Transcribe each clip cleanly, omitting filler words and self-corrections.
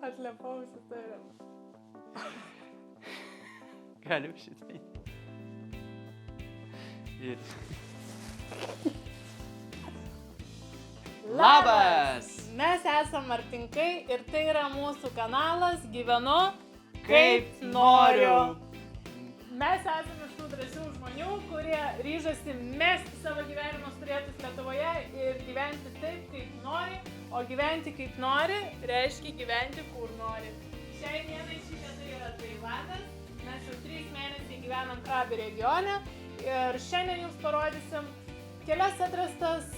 Atlepausi tai. Galim šitai. Ir... Labas! Mes esame Martinkai ir tai yra mūsų kanalas Gyvenu kaip noriu. Mes esame iš tų drąsių žmonių, kurie ryžosi mesti savo gyvenimus turėtus Lietuvoje ir gyventi taip, kaip nori, o gyventi kaip nori reiškia gyventi kur nori. Šiai dienai ši vieta yra Tailandas, mes jau 3 mėnesiai gyvenam Krabi regione ir šiandien jums parodysim kelias atrastas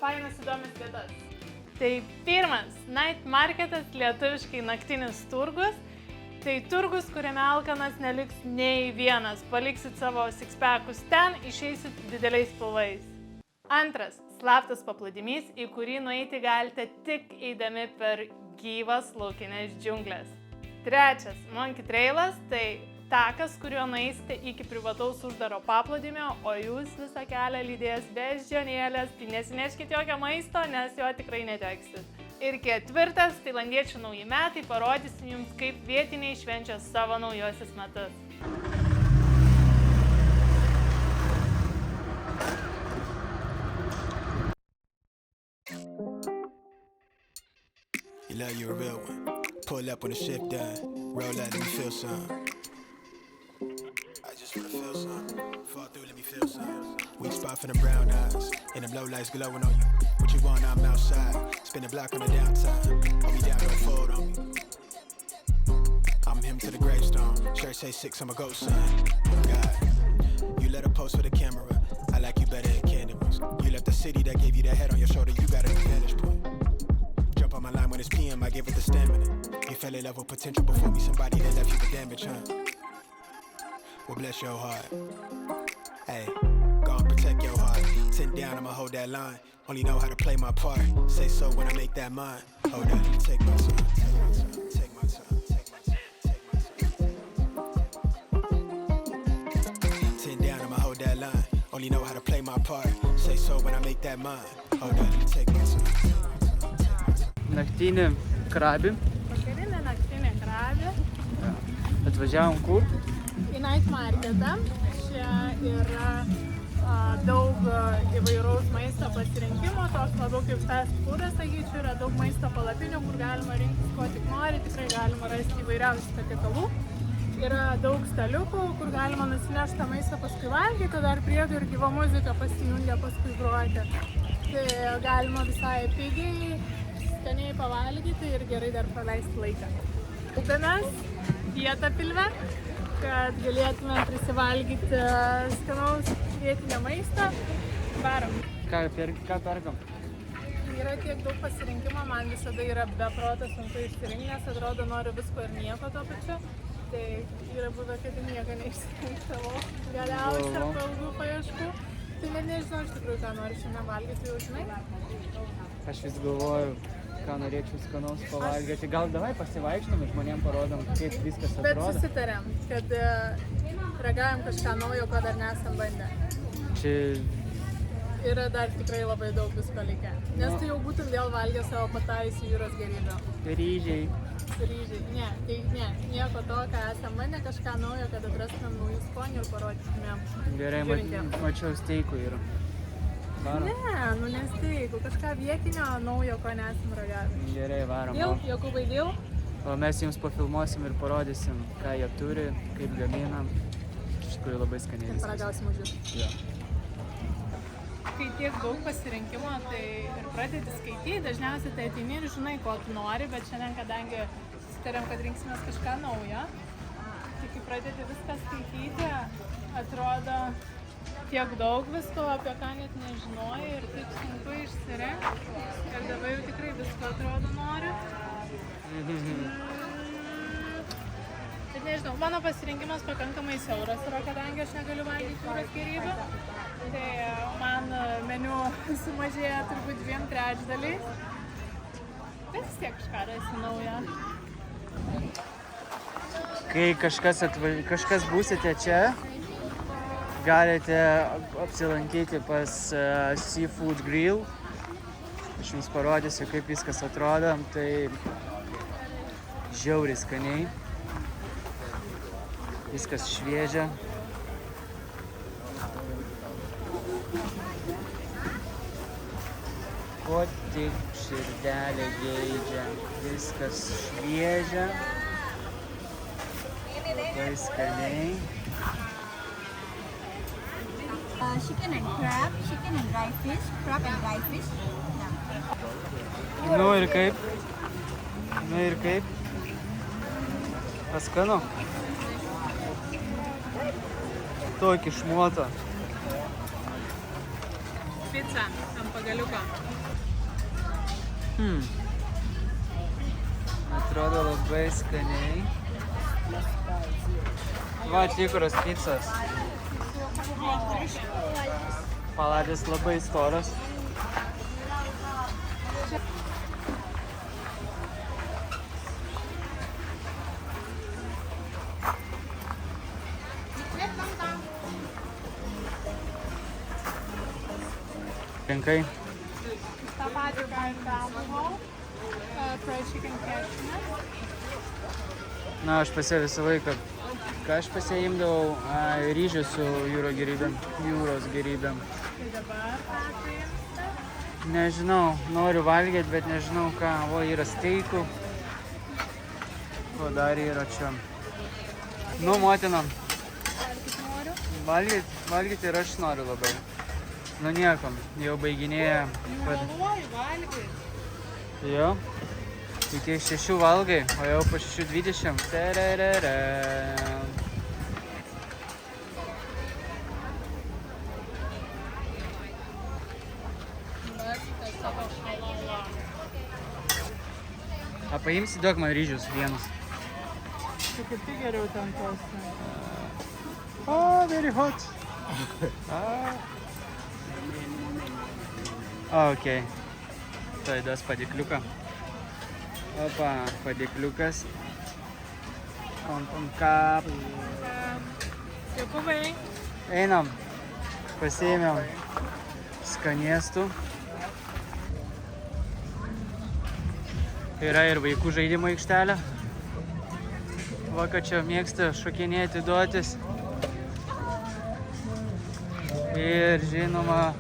fainas įdomias vietas. Tai pirmas, night marketas, lietuviškai naktinis turgus. Tai turgus, kuriame alkanas neliks nei vienas. Paliksit savo sixpackus ten, išeisit dideliais pilvais. Antras, slaptas paplūdimys, į kurį nueiti galite tik eidami per gyvas laukinės džiunglės. Trečias, monkey trailas, tai takas, kuriuo nueisite iki privataus uždaro paplūdimio, o jūs visą kelią lydės beždžionėlės, tai nesineškit jokio maisto, nes jo tikrai neteksit. Ir ketvirtas, tailandiečių nauji metai, parodysim jums, kaip vietiniai švenčia savo naujosius metus. You love you a real one. Pull up when the shift done. Roll out, let me feel some. I just wanna feel some. Fall through, let me feel some. Weak spot for the brown eyes, and them low lights glowing on you. What you want, I'm outside. Spin the block on the downtime. Hold me down, don't fold on me. I'm him to the gravestone. Shirt say 6, I'm a ghost son. Oh God, you let her post for the camera. I like you better than cameras. You left the city that gave you the head on your shoulder. You got an advantage point. Jump on my line when it's PM, I give it the stamina. You fell in love with potential before me. Somebody that left you for damage, huh? Well, bless your heart. Hey, go and protect your heart. 10 down, I'ma hold that line. Only know how to play my part. Say so when I make that mine. Hold on, let me take my time. Take my time. Take my time. Take my time. Take my time. 10 down, I'ma hold that line. Only know how to play my part. Say so when I make that mine. Hold on, let me take my time. Naktinį Krabį. Vakarinė naktinė Krabi. Atvažiavom kur? Į night marketą. Čia yra daug įvairaus maisto pasirinkimo, toks labiau kaip fast foodas, sakyčiau, yra daug maisto palapinių, kur galima rinktis ko tik nori, tikrai galima rasti įvairiausių patiekalų. Yra daug staliukų, kur galima nusinešti tą maistą paskui valgyti, dar priedo ir gyva muzika pasijungia paskui groti. Tai galima visai pigiai, skaniai pavalgyti ir gerai dar praleisti laiką. Upinas, dieta pilve, kad galėtume prisivalgyti skanaus vietinio maisto. Varom. Ką perkam? Yra tiek daug pasirinkimo, man visada yra beproto sunku išsirinkti, nes atrodo noriu visko ir nieko tuo pačiu. Tai yra buvę, kad nieko neišsirinkdavau galiausiai po ilgų paieškų. Tai net nežinau iš tikrųjų, ką noriu šiandien valgyti, jau žinai. Aš vis galvoju, ką norėčiau skanaus pavalgyti. Gal davai pasivaikščiom ir žmonėm parodom, kaip viskas atrodo. Bet susitarėm, kad ragaujam kažką naujo, ko dar nesam bandę. Čia... Yra dar tikrai labai daug visko likę. Nes tu jau būtum vėl valgę savo pataisį jūros gerybę. Ryžiai. Ryžiai. Ne, nieko to, ką esam bandę, kažką naujo, kad atrastumėm naujų skonių ir parodytumėm. Gerai, mačiau steikų yra. Varom. Ne, nesteikų, kažką vietinio naujo, ko nesam ragavę. Gerai, varom. Dėl, Jokūbai, dėl? O mes jums pafilmuosim ir parodysim, ką jie turi, kaip gaminam. Iš tikrųjų labai skaniai viskas. Paragausim už jūs. Jo. Kai tiek daug pasirinkimo, tai ir pradedi skaityti, dažniausiai tai ateini ir žinai, ko tu nori, bet šiandien, kadangi susitarėm, kad rinksimės kažką naujo, tai kai pradedi viską skaityti, atrodo tiek daug visko, apie ką net nežinojai ir taip sunku išsirinkti. Ir dabar jau tikrai visko atrodo noriu. Bet nežinau, mano pasirinkimas pakankamai siauras yra, kadangi aš negaliu valgyti jūros gėrybių. Tai man meniu sumažėja turbūt 2/3. Bet vis tiek kažką rasi naują. Kai kažkas būsite čia, galite apsilankyti pas Seafood Grill. Aš jums parodysiu, kaip viskas atrodo. Tai Žiauriai skaniai. Viskas šviežia. Ko tik širdelė geidžia. Viskas šviežia. Labai skaniai. Chicken and crab, chicken and dry fish, crab and dry fish. Nu ir kaip? Paskanu? Tokį šmuotą. Pica ant pagaliuko. Atrodo labai skaniai. Va, tikros picos. Paladės labai storas. Rinkai. tą patį, ką ir ten buvau. Fried chicken cashewnut. Na, aš pas ją visą laiką. Ką aš pas ją imdavau? Ryžių su jūros gerybėm. Tai dabar ką paimsite? Nežinau, noriu valgyti, bet nežinau ką. O, yra steikų. O, dar yra čia. Nu, motina. Valgyt noriu. Valgyti ir aš noriu labai. Nu, niekam. Jau baiginėja. Vėluoju valgyt. Jo. Iki 6 valgai, o jau po 6:20. Tererere. Rasite savo halalą. A paimsi, duok man ryžius vienus. Tai kaip tik geriau ten tosti. Oh, very hot. Okay. Tai duos padėkliuką. Opa, padėkliukas. Kom kap. Jokūbai. Einam. Pasiėmėm skanėstų. Yra ir vaikų žaidimo aikštelė. Va, kad čia mėgsta šokinėti, duotis. Ir žinoma,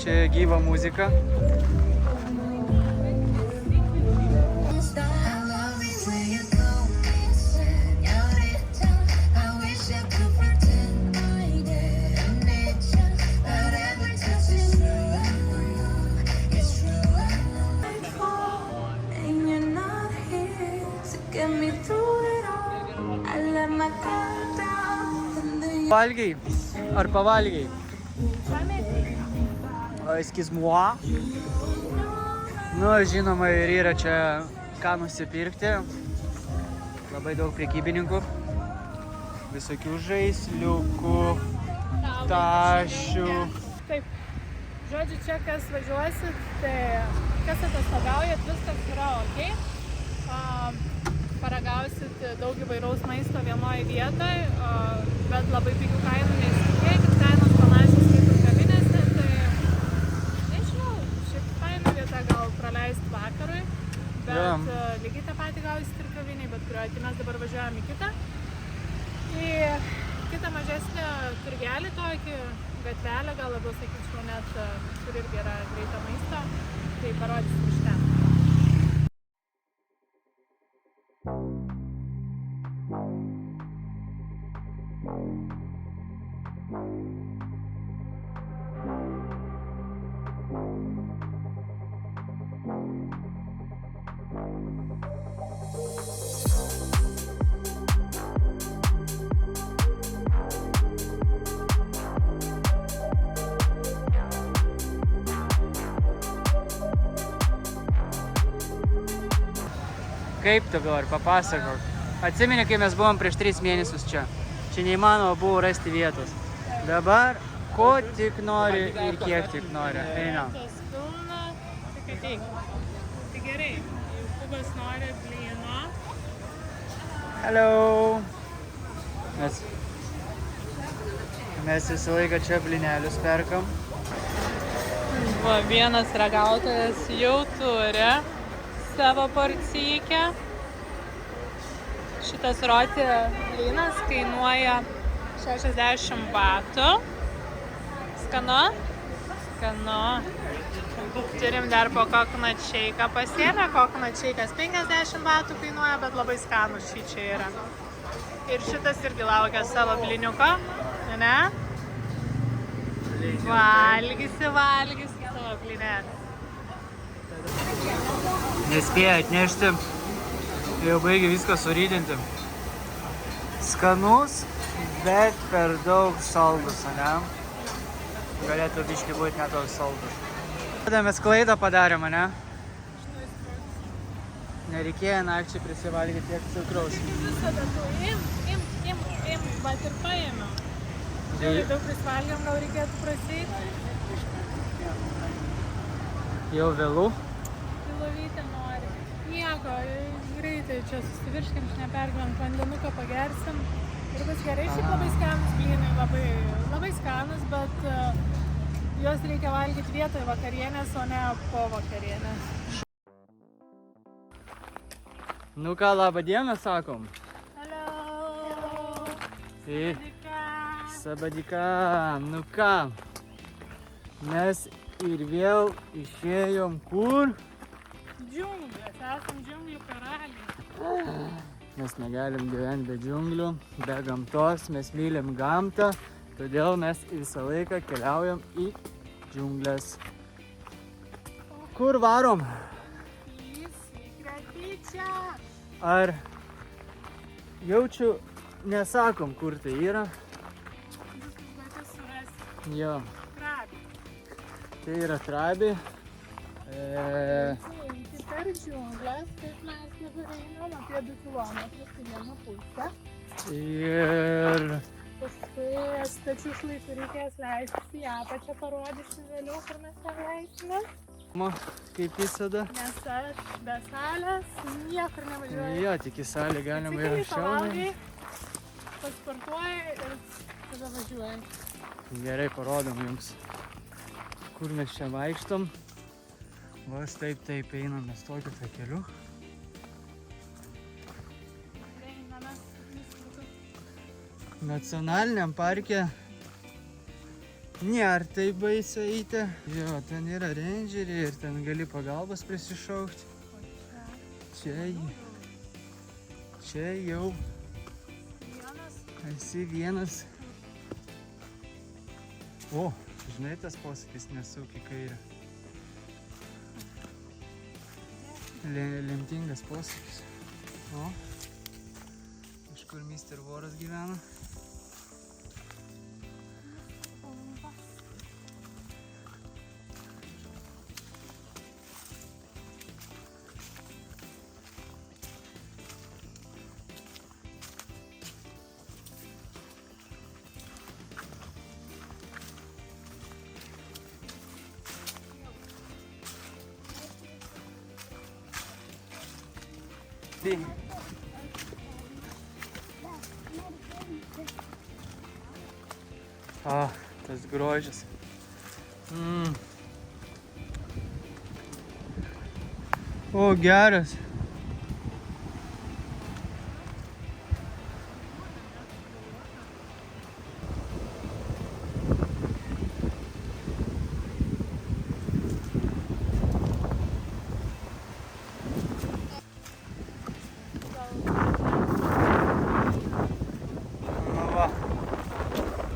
čia gyva muzika. Valgiai? Ar pavalgiai? Excuse-moi. Nu, žinoma, ir yra čia ką nusipirkti. Labai daug prekybininkų. Visokių žaisliukų, tašių. Taip. Žodžiu, čia kas važiuosit, tai kas atostogaujat, viskas yra ok. Paragausit daug įvairaus maisto vienoje vietoje, bet labai pigių kainų nesitikėkit, kainos panašios kaip ir kavinėse, tai nežinau, šiaip faina vieta gal praleisti vakarui, bet lygiai tą patį gausit ir kaviniai, bet kurioje, tai mes dabar važiuojam į kitą mažesnį turgelį tokį, gatvelę, gal labiau sakyčiau net, kur irgi yra greito maisto, tai parodysim iš ten. Kaip tu dabar, papasakok. Atsimeni, kai mes buvom prieš 3 mėnesius čia. Čia neįmanoma buvo rasti vietos. Dabar ko tik nori ir kiek tik nori. Einam. Vietos pilna, tik ateik. Tai gerai, Jokūbas nori blyno. Hello. Mes visą laiką čia blynelius perkam. Va, vienas ragautojas jau turi savo porciją. Šitas roti blynas kainuoja 60 batų. Skanu? Skanu. Turim dar po coconut shake'ą pasiėmę. Coconut shake'as 50 batų kainuoja, bet labai skanus šį čia yra. Ir šitas irgi laukia savo blyniuko, ne? Valgysi savo blynės. Nespėjo atnešti, jau baigė viską surydinti. Skanus, bet per daug saldus, ne? Galėtų biškį būti netoks saldus. Tada mes klaidą padarėm, ne? Nereikėjo nakčiai prisivalgyti tiek cukraus. Visada tu im, bet ir paėmiau. Žiūrėjau, daug prisivalgiam, gal reikėtų prasėti. Jau vėlų. Pilovytė nori. Nieko, greitai čia susivirškim, nepergyvent, vandenuką pagersim. Ir bus gerai, šiaip labai skanus blynai, labai skanus, bet juos reikia valgyti vietoj vakarienės, o ne po vakarienės. Nu ką, labą dieną sakom. Hello! Sabadika. Nu ką, mes ir vėl išėjom kur? Džiunglės, esam džiunglių karaliai. Mes negalim gyventi be džiunglių, be gamtos, mes mylim gamtą, todėl mes visą laiką keliaujam į džiunglės. Kur varom? Ar jaučiu, nesakom, kur tai yra? Jo. Tai yra Trabi. Per džiunglės, taip mes dabar einam apie 2 kilometrus į vieną pusę. Ir Paskui stačių šlaitų reikės leistis į apačią, parodysiu vėliau, kur mes ten leisime. kaip visada. Nes aš be salės niekur nevažiuoju. Jo, tik į salę galima ir anksčiau. Pavalgai, pasportuoji ir tada važiuoji. Gerai, parodom jums, kur mes čia vaikštom. Vas taip einam mes tokiu takeliu. Nacionaliniam parke nėra taip baisiai eiti. Jo, ten yra rangeriai ir ten gali pagalbos prisišaukti. Čia jau esi vienas. O, žinai tas posakis, nesuk į kairę. Lemtingas posakis. O, iš kur Mr. Voras gyvena. Tas grožis. O, geras.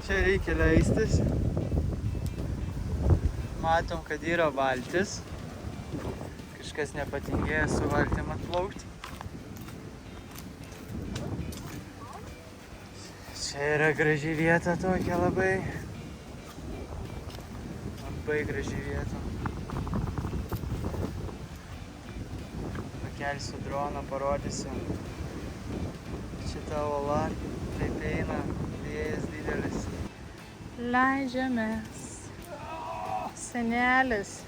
Čia reikia leistis. Matom, kad yra valtis. Kažkas nepatingėjo su valtim atplaukti. Čia yra graži vieta tokia labai. Labai graži vieta. Pakelsiu droną, parodysiu. Šita uola taip eina, vėjas didelis. Leidžiamės. Senelis.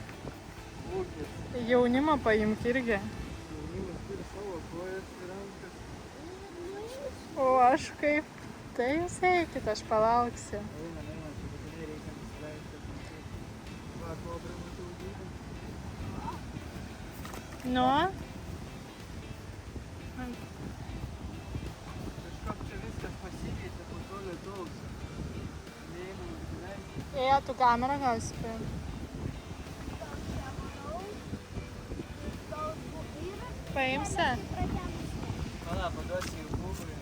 Jaunimą paimk irgi. Jaunimas turi savo kojas ir rankas. O aš kaip? Tai jūs eikit, aš palauksiu. Eina, čia būtinai reikia nusileisti. Va, kobra mūsų augina. Nu? toks. Ėjo, tu kamerą gausi paimti. Paimsi? Pala, paduosi į Google.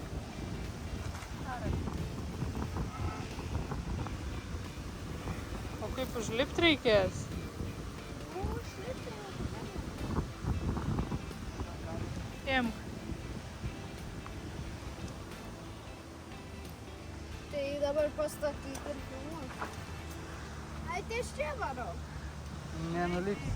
O kaip užlipt reikės? Imk. Tai dabar pastatyti ir filmuoti. Ai, ties čia varau. Nenulips.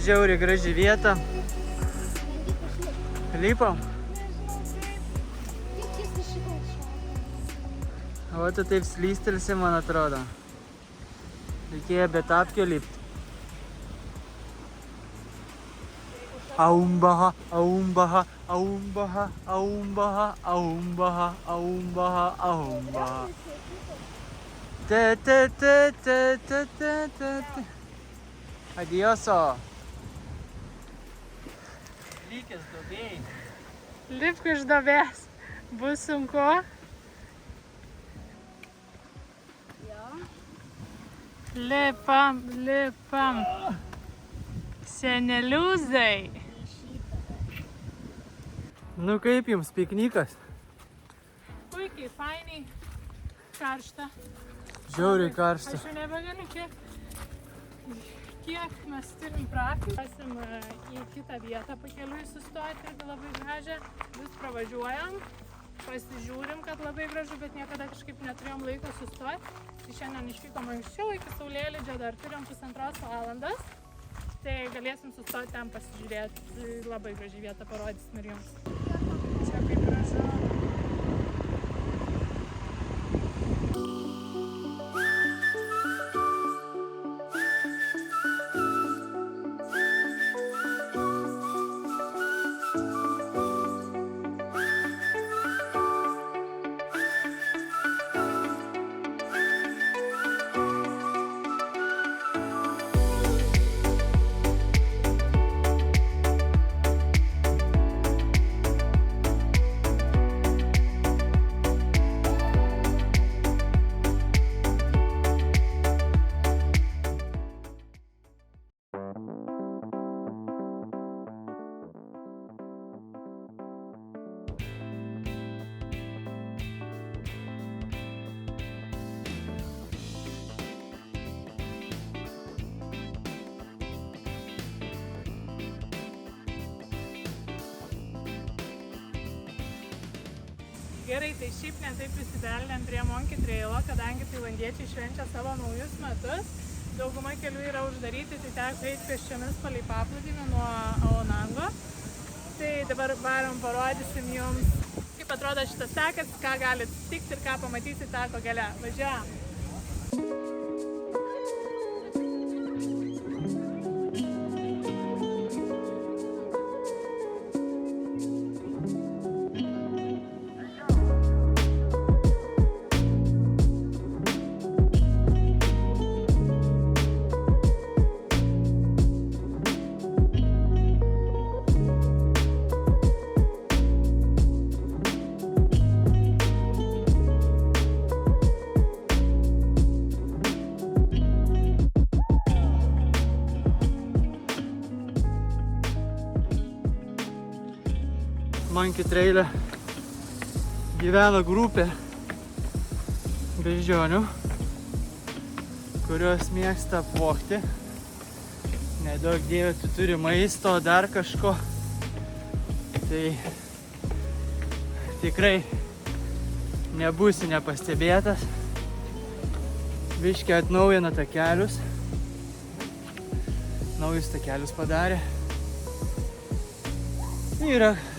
Žiauriai graži vieta. Lipam. O tu taip slystelsi, man atrodo. Reikėjo be tapkio lipti. Aumbaha, aumbaha, aumbaha, aumbaha, aumbaha, aumbaha, aumbaha. Te, te, te, te, te, te, te, te. Adioso. Likęs duobėjai. Lipk iš duobės. Bus sunku. Lipam, lipam. Seneliuzai. Nu kaip jums piknikas? Puikiai, fainiai. Karšta. Žiauriai karšta. Aš jau nebegaliu, kiek mes turim praktikų. Esam į kitą vietą pakeliui sustoti irgi labai gražią. Vis pravažiuojam, pasižiūrim, kad labai gražu, bet niekada kažkaip neturėjom laiko sustoti. Tai šiandien išvykom anksčiau, iki saulėlydžio dar turim 1,5 valandas. Tai galėsim sustoti ten pasižiūrėti. Labai graži vieta, parodysim ir jums. Čia kaip gražu. Gerai, tai šiaip netaip prisibeldėm prie Monkey Trailo, kadangi tailandiečiai švenčia savo naujus metus. Dauguma kelių yra uždaryti, tai teko eiti pėsčiomis palei paplūdimį nuo Aonango. Tai dabar varom, parodysim jums, kaip atrodo šitas takas, ką galit sutikti ir ką pamatysit tako gale. Važiuojam! Monkey Trail'e gyvena grupė beždžionių, kurios mėgsta apvogti. Nedaug dievė, tu turi maisto, dar kažko. Tai tikrai nebūsi nepastebėtas. Biškį atnaujina takelius. Naujus takelius padarė.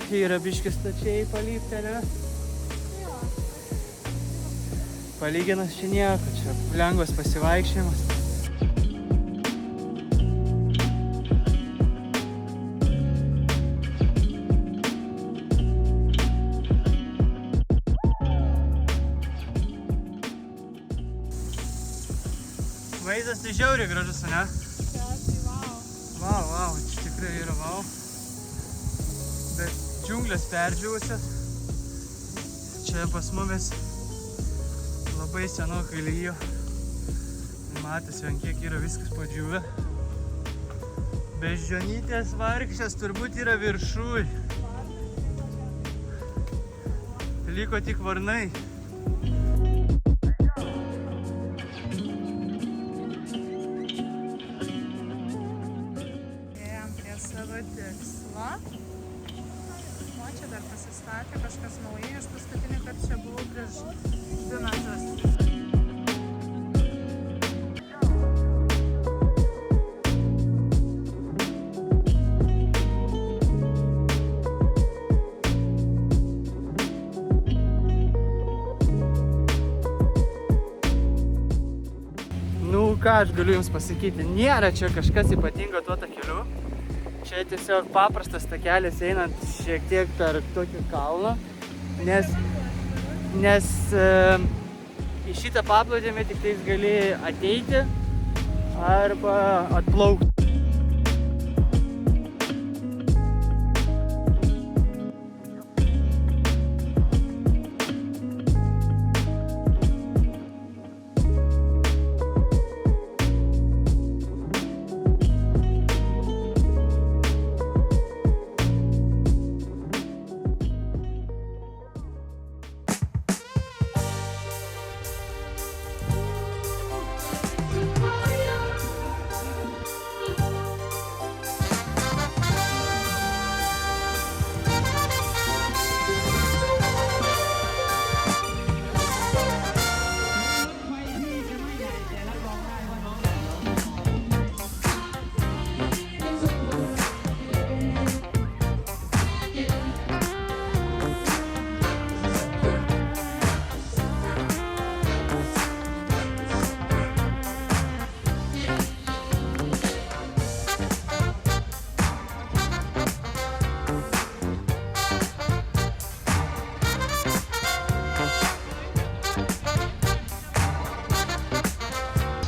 Yra biškį stačiai palyptelė. Palyginas čia nieko, čia lengvas pasivaikščiojimas. Vaizdas tai žiauriai gražus, ne? Vau, čia tikrai yra vau. Bet džiunglės perdžiūvusios. Čia pas mumis labai senokai lyjo. Matosi, ant kiek yra viskas padžiūvę. Beždžionytės vargšės turbūt yra viršuj. Liko tik varnai. Savo tikslą. O čia dar pasistatė kažkas naujai, aš paskutinį kartą čia buvau prieš 2 metus. Nu ką aš galiu jums pasakyti, nėra čia kažkas ypatingo tuo takeliu. Čia tiesiog paprastas takelis einant šiek tiek per tokį kalną, nes į šitą paplūdimį tik tais gali ateiti arba atplaukti.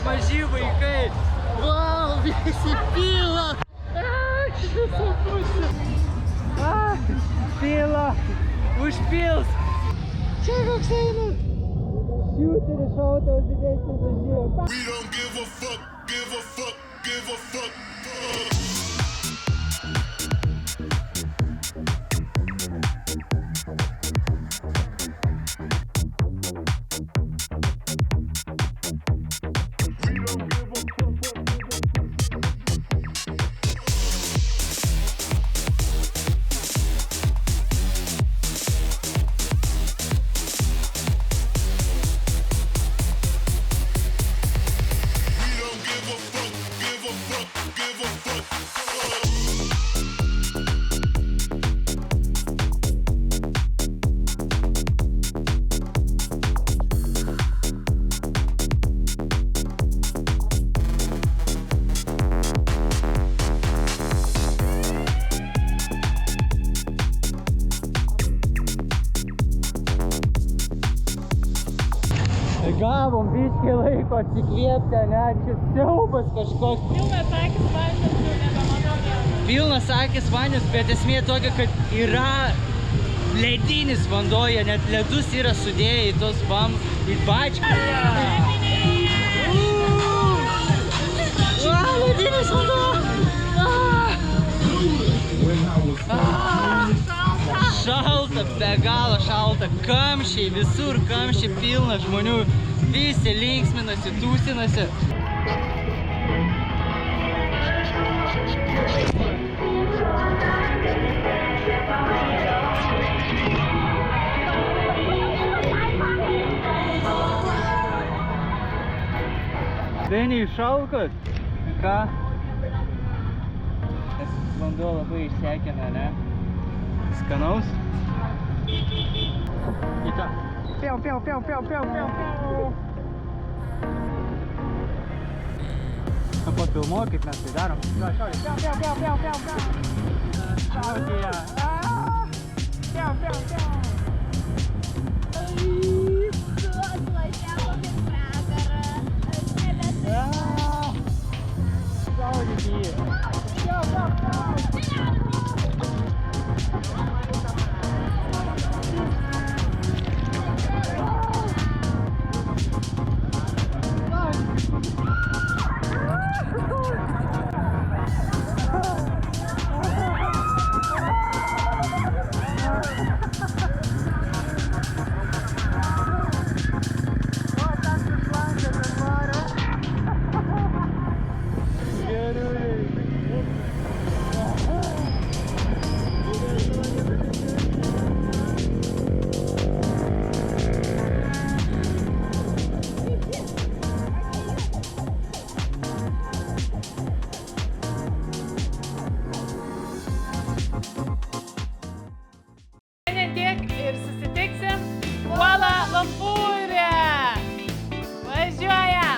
Maži vaikai. Vau, visi pila. Pila. Užpils. Čia koks eina. Šiuteris šautas didesnis už jį. We don't give a fuck, give a fuck, give a fuck. Gavom biškį laiko atsikvėpti, ne? Čia siaubas kažkoks. Pilnas akis vandens, jau nebematau nieko. Pilnas akis vandens, bet esmė tokia, kad yra ledinis vanduo, jie net ledus yra sudėję į tos į bačką. Ledinis vanduo! Šalta, be galo šalta, kamščiai, visur kamščiai, pilna žmonių, visi linksminasi, tūsinasi. Deniai šalkas. Ką? Tas vanduo labai išsekina, ne? Skanaus. Į tą. Piau, piau, piau, piau, piau, piau, piau. Papilmuok, kaip mes tai darom. Piau, piau, piau, piau, piau, piau. Šaudėja. Piau, piau, piau.